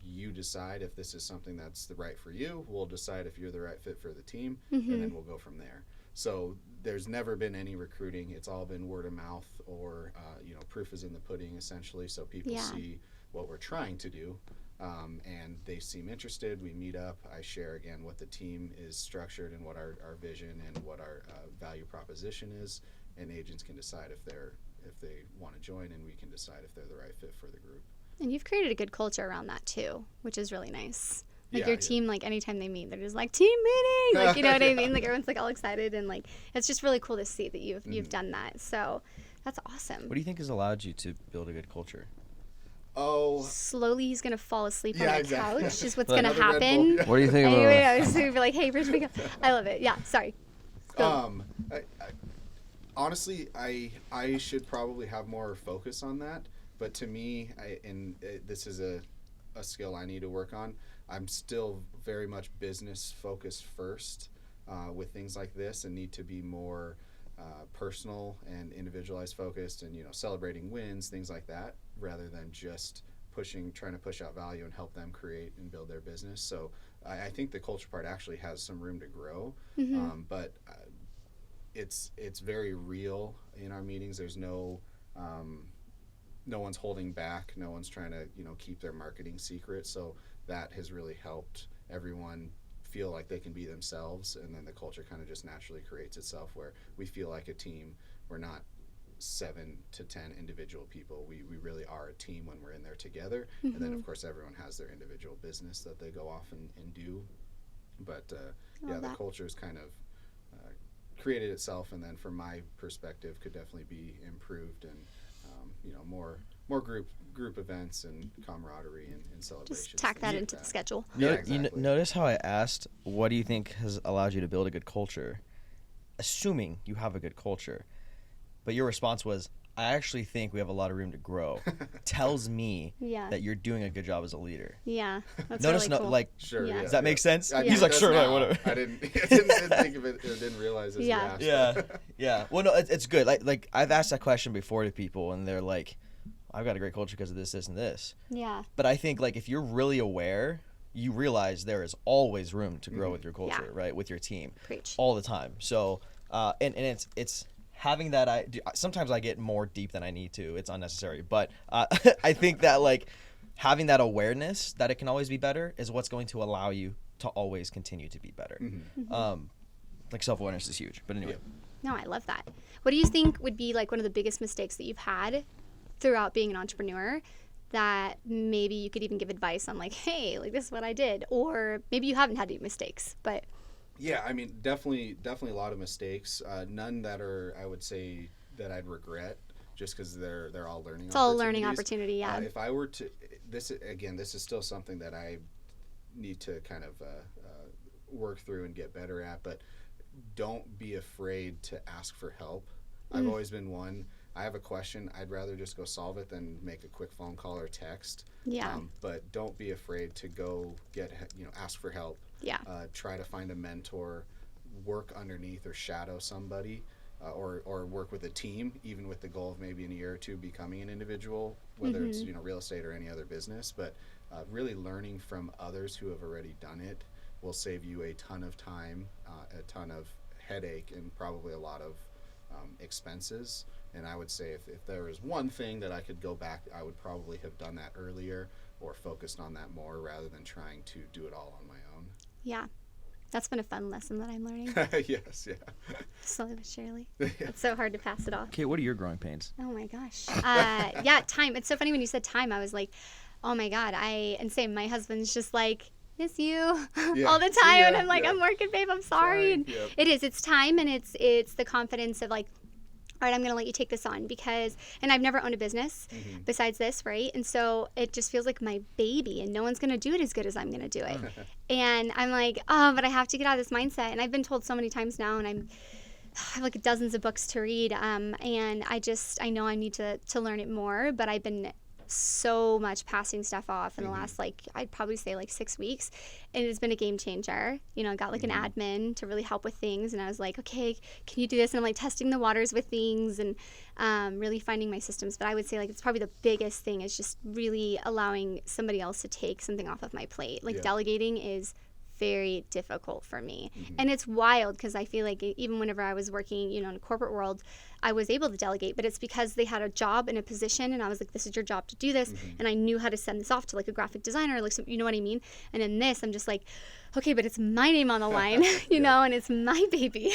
You decide if this is something that's the right for you. We'll decide if you're the right fit for the team, and then we'll go from there. So there's never been any recruiting. It's all been word of mouth, or proof is in the pudding, essentially. So people see what we're trying to do, and they seem interested. We meet up. I share again what the team is structured and what our vision and what our value proposition is, and agents can decide if they want to join, and we can decide if they're the right fit for the group. And you've created a good culture around that too, which is really nice. Like your team, like anytime they meet, they're just like team meeting, like you know what I mean? Like everyone's like all excited, and like it's just really cool to see that you've done that. So that's awesome. What do you think has allowed you to build a good culture? Oh, slowly he's gonna fall asleep on the couch. Is what's gonna happen. Yeah. What do you think? Anyway, I was gonna be like, hey, Ridge, wake up. I love it. Yeah, sorry. Honestly, I should probably have more focus on that. But to me, this is a skill I need to work on. I'm still very much business focused first with things like this, and need to be more personal and individualized focused, and celebrating wins, things like that, rather than just trying to push out value and help them create and build their business. So I think the culture part actually has some room to grow, but it's very real in our meetings. There's no one's holding back. No one's trying to keep their marketing secret. So that has really helped everyone feel like they can be themselves, and then the culture kind of just naturally creates itself where we feel like a team. We're not 7 to 10 individual people. We really are a team when we're in there together. And then of course everyone has their individual business that they go off and do. But the culture's kind of created itself, and then from my perspective could definitely be improved, and more group events and camaraderie and celebrations. Just tack that into the schedule. Yeah, exactly. Notice how I asked, what do you think has allowed you to build a good culture? Assuming you have a good culture. But your response was, I actually think we have a lot of room to grow. Tells me that you're doing a good job as a leader. Yeah, that's Notice really cool. Sure. Yeah. Yeah, does that make sense? I He's like, sure, right, whatever. I didn't think of it. I didn't realize this. Yeah. Yeah. Well, no, it's good. Like I've asked that question before to people, and they're like, I've got a great culture because of this, and this. Yeah. But I think like if you're really aware, you realize there is always room to grow with your culture, right? With your team. Preach. All the time. So, and it's having that. Sometimes I get more deep than I need to. It's unnecessary, but I think that like having that awareness that it can always be better is what's going to allow you to always continue to be better. Like self-awareness is huge. But anyway. No, I love that. What do you think would be like one of the biggest mistakes that you've had throughout being an entrepreneur, that maybe you could even give advice on, like, hey, like this is what I did, or maybe you haven't had any mistakes, but yeah, I mean, definitely a lot of mistakes. None that are, I would say, that I'd regret, just because they're all learning. It's all a learning opportunity. Yeah. If I were to, this is still something that I need to kind of work through and get better at. But don't be afraid to ask for help. I've always been one. I have a question, I'd rather just go solve it than make a quick phone call or text. Yeah. But don't be afraid to go ask for help. Yeah. Try to find a mentor, work underneath or shadow somebody, or work with a team, even with the goal of maybe in a year or two becoming an individual, whether it's real estate or any other business. But really learning from others who have already done it will save you a ton of time, a ton of headache, and probably a lot of expenses. And I would say if there was one thing that I could go back, I would probably have done that earlier or focused on that more rather than trying to do it all on my own. Yeah. That's been a fun lesson that I'm learning. Yes, yeah. Slowly but surely. It's so hard to pass it off. Okay, what are your growing pains? Oh my gosh. Time. It's so funny when you said time. I was like, oh my God. And same, my husband's just like, miss you all the time. And I'm like, I'm working, babe. I'm sorry. And it's time, and it's the confidence of like, all right, I'm going to let you take this on and I've never owned a business besides this, right? And so it just feels like my baby, and no one's going to do it as good as I'm going to do it. And I'm like, oh, but I have to get out of this mindset. And I've been told so many times now, and I have like dozens of books to read. And I know I need to learn it more, but I've been so much passing stuff off in the last, I'd probably say 6 weeks, and it's been a game changer. I got an admin to really help with things, and I was like, okay, can you do this? And I'm testing the waters with things and really finding my systems. But I would say it's probably the biggest thing is just really allowing somebody else to take something off of my plate. Delegating is very difficult for me. And it's wild because I feel like even whenever I was working, in a corporate world, I was able to delegate, but it's because they had a job and a position, and I was like, this is your job to do this. And I knew how to send this off to a graphic designer, you know what I mean? And in this, I'm just like, okay, but it's my name on the line, and it's my baby.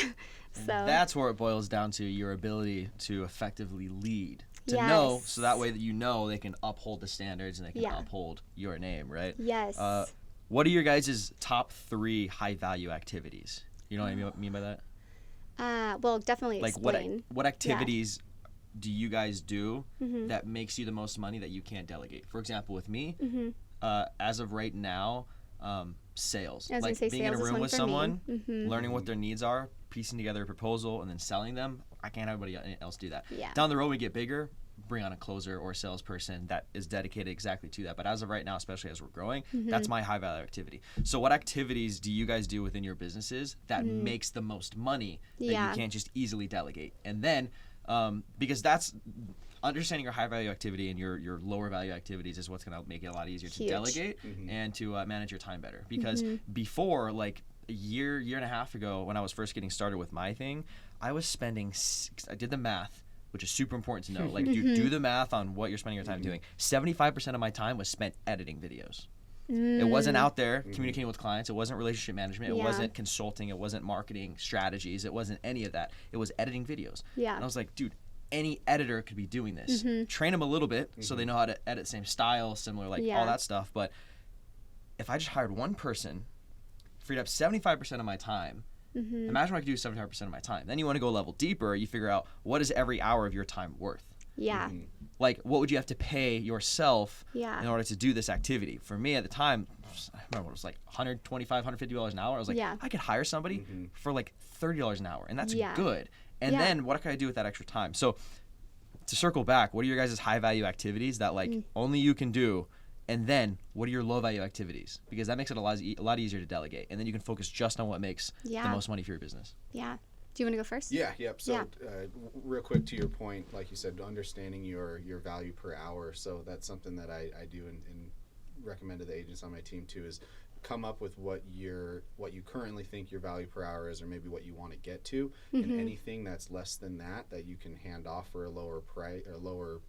So that's where it boils down to, your ability to effectively lead. To know, so that way that they can uphold the standards and they can uphold your name, right? Yes. What are your guys' top 3 high-value activities? You know what I mean by that? Well, definitely explain. What activities do you guys do that makes you the most money that you can't delegate? For example, with me, as of right now, sales. Being in a room with someone, learning what their needs are, piecing together a proposal, and then selling them. I can't have anybody else do that. Yeah. Down the road, we get bigger, bring on a closer or a salesperson that is dedicated exactly to that. But as of right now, especially as we're growing, that's my high value activity. So what activities do you guys do within your businesses that makes the most money that you can't just easily delegate? And then, because that's understanding your high value activity and your lower value activities is what's going to make it a lot easier to delegate and to manage your time better. Because before, a year and a half ago, when I was first getting started with my thing, I was spending. I did the math, which is super important to know. Like, do the math on what you're spending your time doing. 75% of my time was spent editing videos. It wasn't out there communicating with clients. It wasn't relationship management. It wasn't consulting. It wasn't marketing strategies. It wasn't any of that. It was editing videos. Yeah. And I was like, dude, any editor could be doing this. Train them a little bit so they know how to edit same style, similar, like all that stuff. But if I just hired one person, freed up 75% of my time, imagine what I could do with 75% of my time. Then you want to go a level deeper. You figure out, what is every hour of your time worth? Yeah. Like, what would you have to pay yourself Yeah. in order to do this activity? For me at the time, I remember it was like $125, $150 an hour. I was like, I could hire somebody for like $30 an hour, and that's good. And then what can I do with that extra time? So to circle back, what are your guys' high value activities that like only you can do? And then what are your low value activities? Because that makes it a lot easier to delegate. And then you can focus just on what makes the most money for your business. Yeah. Do you want to go first? Yeah, yep. So real quick to your point, like you said, understanding your value per hour. So that's something that I do and recommend to the agents on my team too, is come up with what you currently think your value per hour is, or maybe what you want to get to, and anything that's less than that you can hand off for a lower price or lower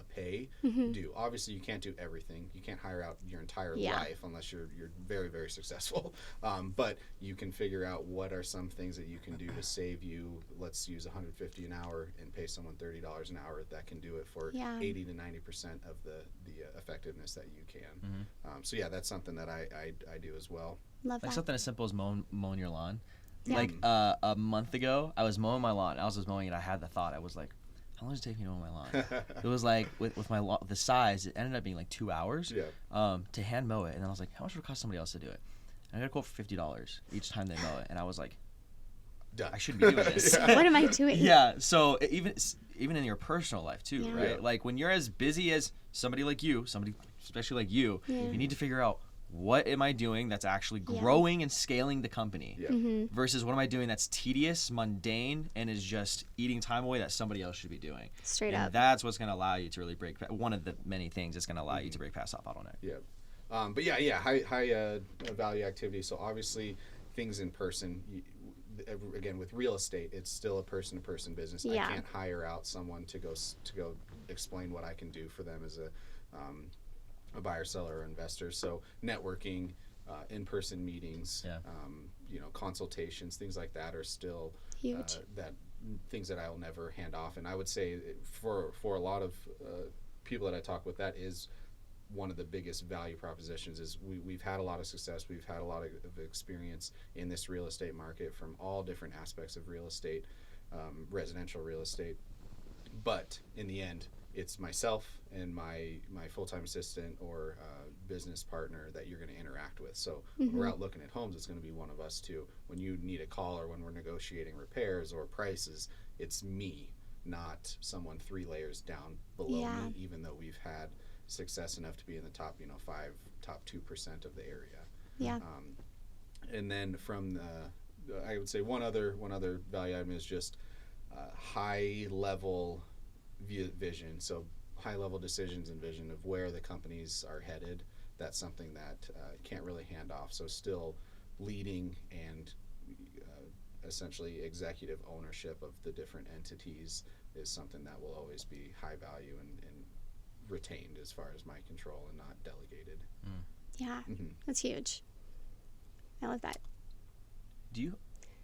pay. Do obviously you can't do everything. You can't hire out your entire life unless you're very, very successful. But you can figure out what are some things that you can do to save you. Let's use $150 an hour and pay someone $30 an hour that can do it for 80 to 90% of the effectiveness that you can. So yeah, that's something that I do as well. Love like that. something as simple as mowing your lawn. Yeah. Like a month ago, I was mowing my lawn. I was just mowing it. I had the thought. I was like, how long does it take me to mow my lawn? It was like with my the size, it ended up being like 2 hours to hand mow it. And then I was like, how much would it cost somebody else to do it? And I got a quote for $50 each time they mow it. And I was like, I shouldn't be doing this. What am I doing? Yeah. So even in your personal life too, right? Yeah. Like when you're as busy as somebody like you, somebody especially like you, you need to figure out, what am I doing that's actually growing and scaling the company versus what am I doing that's tedious, mundane, and is just eating time away that somebody else should be doing. Straight and up. That's what's going to allow you to really break one of the many things that's going to allow you to break past that bottleneck. Yeah. But high value activity. So obviously things in person, again, with real estate, it's still a person-to-person business. I can't hire out someone to go explain what I can do for them as a buyer, seller, or investor. So networking, in-person meetings, consultations, things like that are still huge. Things that I will never hand off. And I would say for a lot of people that I talk with, that is one of the biggest value propositions. Is we've had a lot of success. We've had a lot of experience in this real estate market from all different aspects of real estate, residential real estate. But in the end, it's myself and my full-time assistant or business partner that you're going to interact with. So when we're out looking at homes, it's going to be one of us too. When you need a call or when we're negotiating repairs or prices, it's me, not someone 3 layers down below me, even though we've had success enough to be in the top 2% of the area. Yeah. And then from I would say one other value item is just high level vision. So high level decisions and vision of where the companies are headed. That's something that can't really hand off. So still leading and essentially executive ownership of the different entities is something that will always be high value and retained as far as my control and not delegated. Yeah, that's huge. I love that. Do you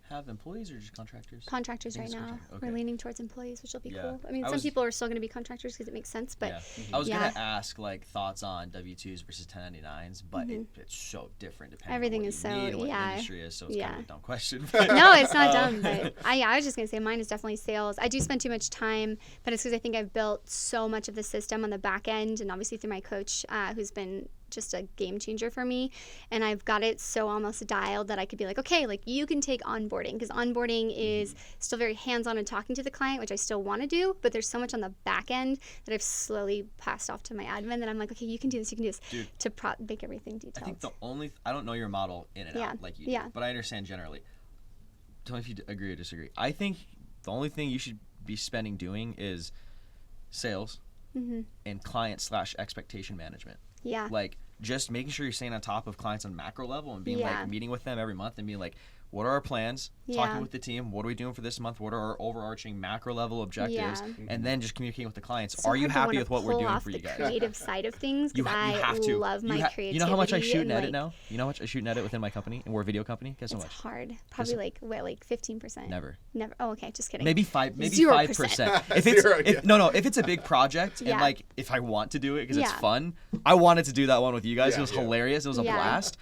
have employees or just contractors? Contractors right now. Okay. We're leaning towards employees, which will be Yeah. cool. I mean, some people are still going to be contractors because it makes sense, but I was gonna ask like thoughts on W-2s versus 1099s, but it's so different depending everything on what is you so need and what the industry is, so it's kind of a dumb question. No, it's not dumb, but I was just going to say mine is definitely sales. I do spend too much time, but it's because I think I've built so much of the system on the back end, and obviously through my coach, who's been just a game changer for me, and I've got it so almost dialed that I could be like, okay, like you can take onboarding, because onboarding is still very hands-on and talking to the client, which I still want to do, but there's so much on the back end that I've slowly passed off to my admin that I'm like, okay, you can do this, Dude, to make everything detailed. I think I don't know your model in and out like you do, but I understand generally. Tell me if you agree or disagree. I think the only thing you should be spending doing is sales and client/expectation management. Yeah. Like just making sure you're staying on top of clients on macro level and being like meeting with them every month and being like, what are our plans, Yeah. talking with the team, what are we doing for this month, what are our overarching macro level objectives, Yeah. and then just communicating with the clients. So are you hard to happy wanna with what we're pull doing off for you the guys? creative side of things, You because have to. love my creativity. You know how much I shoot and edit like, now? You know how much I shoot and edit within my company? And we're a video company? Guess how It's much? hard. Probably like 15%. Never. Oh, okay. Just kidding. Maybe 5%. 0%. If it's Zero, yeah. if it's a big project Yeah. and like if I want to do it because it's Yeah. fun, I wanted to do that one with you guys. Yeah, It was yeah. hilarious. It was a Yeah. blast.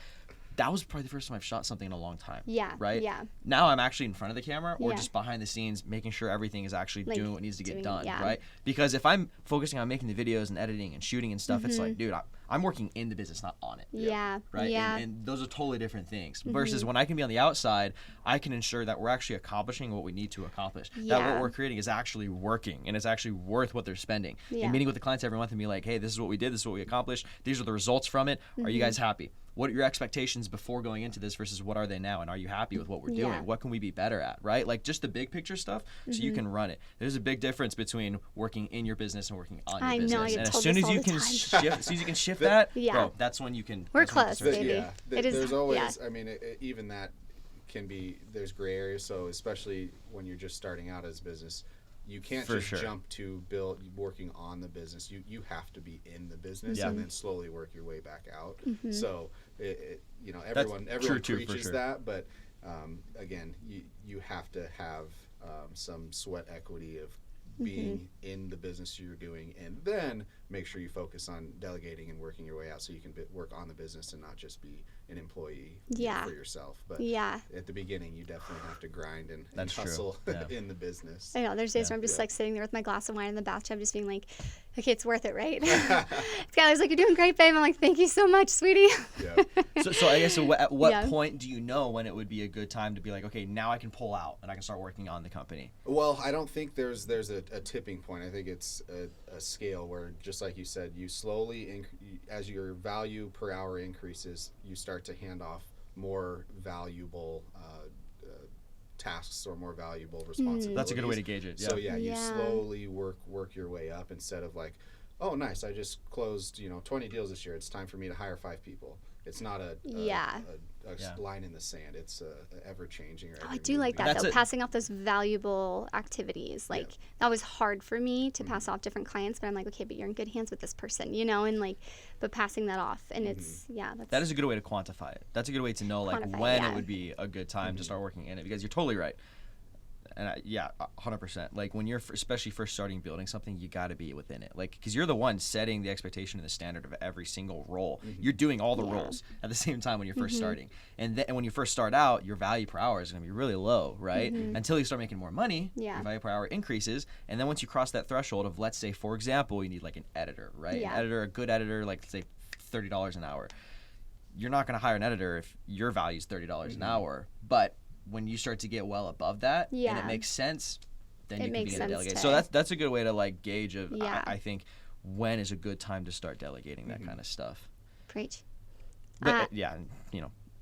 That was probably the first time I've shot something in a long time. Yeah. Right? Yeah. Now I'm actually in front of the camera or Yeah. just behind the scenes making sure everything is actually Like, doing what needs to get doing- done, yeah. right? Because if I'm focusing on making the videos and editing and shooting and stuff, it's like, dude, I'm working in the business, not on it. Yeah. Right? Yeah. And those are totally different things. Versus when I can be on the outside, I can ensure that we're actually accomplishing what we need to accomplish. That Yeah. what we're creating is actually working and it's actually worth what they're spending. Yeah. And meeting with the clients every month and be like, hey, this is what we did, this is what we accomplished, these are the results from it. Are you guys happy? What are your expectations before going into this versus what are they now? And are you happy with what we're doing? Yeah. What can we be better at, right? Like just the big picture stuff so you can run it. There's a big difference between working in your business and working on your I know, business. I get And as told soon this as all you the can time. shift, as soon as you can shift that, Yeah. bro, that's when you can. We're that's when you can close, start baby. shifting. Yeah, It is- there's always. yeah. I mean, even that can be. There's gray areas. So especially when you're just starting out as a business, you can't For just sure. jump to working on the business. You have to be in the business Yeah. and then slowly work your way back out. Mm-hmm. So everyone true too, for preaches sure. that, but again, you have to have some sweat equity of being in the business you're doing, and then make sure you focus on delegating and working your way out so you can work on the business and not just be an employee Yeah. for yourself. But Yeah. at the beginning, you definitely have to grind and That's true. hustle Yeah. in the business. I know. There's days where I'm just like sitting there with my glass of wine in the bathtub, just being like, okay, it's worth it, right? Skylar's like, you're doing great, babe. I'm like, thank you so much, sweetie. Yeah. So I guess at what Yeah. point do you know when it would be a good time to be like, okay, now I can pull out and I can start working on the company? Well, I don't think there's a tipping point. I think it's a scale where, just like you said, you slowly, as your value per hour increases, you start to hand off more valuable tasks or more valuable responsibilities. That's a good way to gauge it. Yeah. So you Yeah. slowly work your way up instead of like, oh, nice, I just closed 20 deals this year. It's time for me to hire 5 people. It's not a Yeah. line in the sand. It's ever changing. Oh, I do like that That's though. it. Passing off those valuable activities. Like that was hard for me to pass off different clients, but I'm like, okay, but you're in good hands with this person, and like, but passing that off, and it's That is a good way to quantify it. That's a good way to know like Quantify it, when yeah. it would be a good time to start working in it, because you're totally right. And 100%. Like when you're especially first starting building something, you got to be within it. Like, because you're the one setting the expectation and the standard of every single role. You're doing all the roles at the same time when you're 1st starting. And then when you first start out, your value per hour is going to be really low, right? Until you start making more money, Yeah. your value per hour increases. And then once you cross that threshold of, let's say, for example, you need like an editor, right? Yeah. An editor, a good editor, like say $30 an hour. You're not going to hire an editor if your value is $30 an hour. But when you start to get well above that and Yeah. it makes sense, then It you can makes begin to sense delegate. to- So that's a good way to like gauge of Yeah. I think when is a good time to start delegating that kind of stuff. preach. But yeah,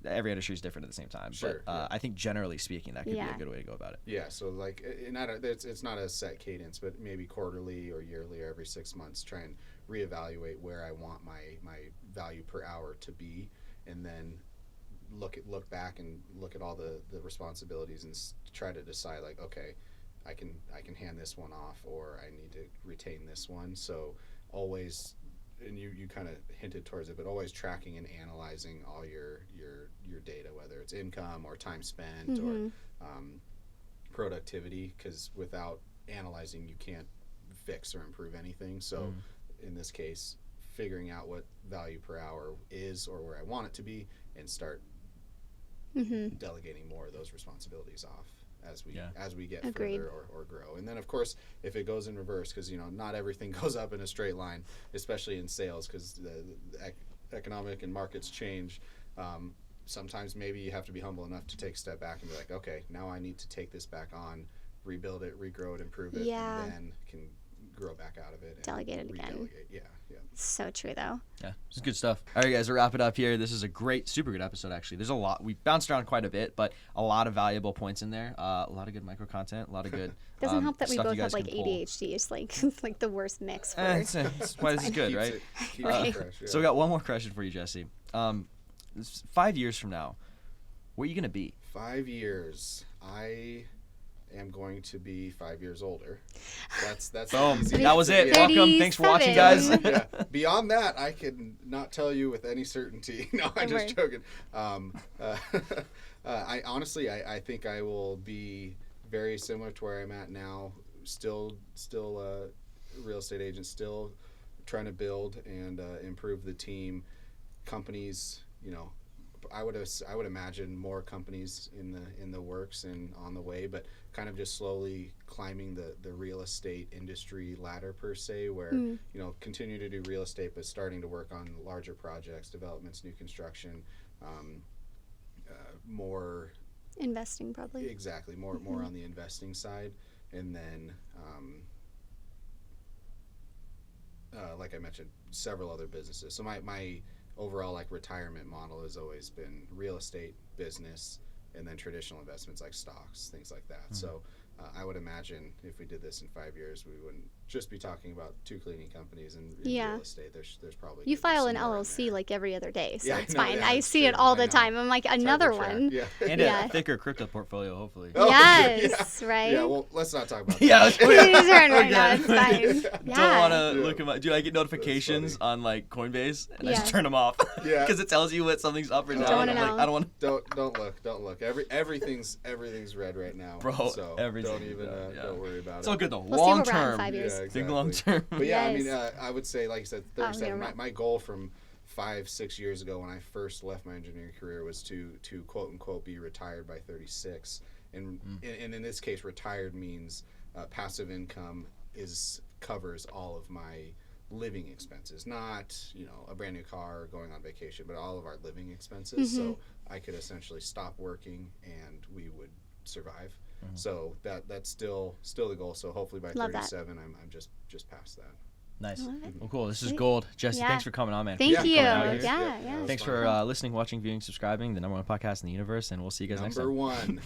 every industry is different at the same time. Sure, But I think generally speaking, that could be Yeah. a good way to go about it. Yeah, so like it's not a set cadence, but maybe quarterly or yearly or every 6 months, try and reevaluate where I want my value per hour to be, and then look back and look at all the responsibilities and try to decide like, okay, I can hand this one off, or I need to retain this one. So always, and you kind of hinted towards it, but always tracking and analyzing all your data, whether it's income or time spent or productivity, because without analyzing you can't fix or improve anything. So in this case, figuring out what value per hour is or where I want it to be, and start delegating more of those responsibilities off as we get Agreed. further or grow. And then of course, if it goes in reverse, because not everything goes up in a straight line, especially in sales, because the economic and markets change. Sometimes maybe you have to be humble enough to take a step back and be like, okay, now I need to take this back on, rebuild it, regrow it, improve it, Yeah. and then can grow back out of it and Delegate it again. redelegate. Yeah. So true though. Yeah, this is good stuff. All right, guys, we'll wrap it up here. This is a great, super good episode, actually. There's a lot. We bounced around quite a bit, but a lot of valuable points in there. A lot of good micro content, a lot of good Doesn't help that we stuff you both have guys like can pull. ADHD. It's like it's like the worst mix for. It's why this is good, right? Keeps Right. it fresh. Yeah. So we got one more question for you, Jesse. 5 years from now, where are you going to be? 5 years. I am going to be 5 years older. That's Boom. easy. That was it. Yeah. Welcome. Thanks for watching, guys. Yeah. Beyond that, I can not tell you with any certainty. No, I'm just joking. I honestly, I think I will be very similar to where I'm at now. Still real estate agent, still trying to build and improve the team. Companies, I would imagine more companies in the works and on the way, but kind of just slowly climbing the real estate industry ladder per se, where continue to do real estate, but starting to work on larger projects, developments, new construction, more investing probably. Exactly, more on the investing side, and then like I mentioned, several other businesses. So my overall like retirement model has always been real estate, business, and then traditional investments like stocks, things like that. So I would imagine if we did this in 5 years, we wouldn't just be talking about 2 cleaning companies and real estate. There's probably you file an LLC like every other day, so it's fine. Yeah, I see it all the time. I'm like, another one. Yeah. And a thicker crypto portfolio, hopefully. Oh, yes, right. Yeah, well, let's not talk about Yeah, that. Please turn right now. It's fine. Don't want to look at my. Do I get notifications on like Coinbase and I just turn them off? Yeah. Because it tells you when something's up or down. Don't wanna I'm know. like, I don't want. Don't look. Everything's red right now, Bro, So everything. don't even don't worry about It's it. all good though. We'll see Long where we're at in term. 5 years. Yeah, Think exactly. long term. But yeah, I Yes. mean, I would say, like I said, 37. never mind. My goal from 5-6 years ago when I first left my engineering career was to quote unquote be retired by 36. And in this case, retired means passive income covers all of my living expenses, not a brand new car or going on vacation, but all of our living expenses. So I could essentially stop working and we would survive. So that's still the goal. So hopefully by Love that. 37, I'm just past that. Nice. Love it. Well, cool. This is Sweet. gold. Jesse, Yeah. thanks for coming on, man. Thank you. coming out here. Yeah. Thanks for listening, watching, viewing, subscribing. The #1 podcast in the universe, and we'll see you guys next time. Number one.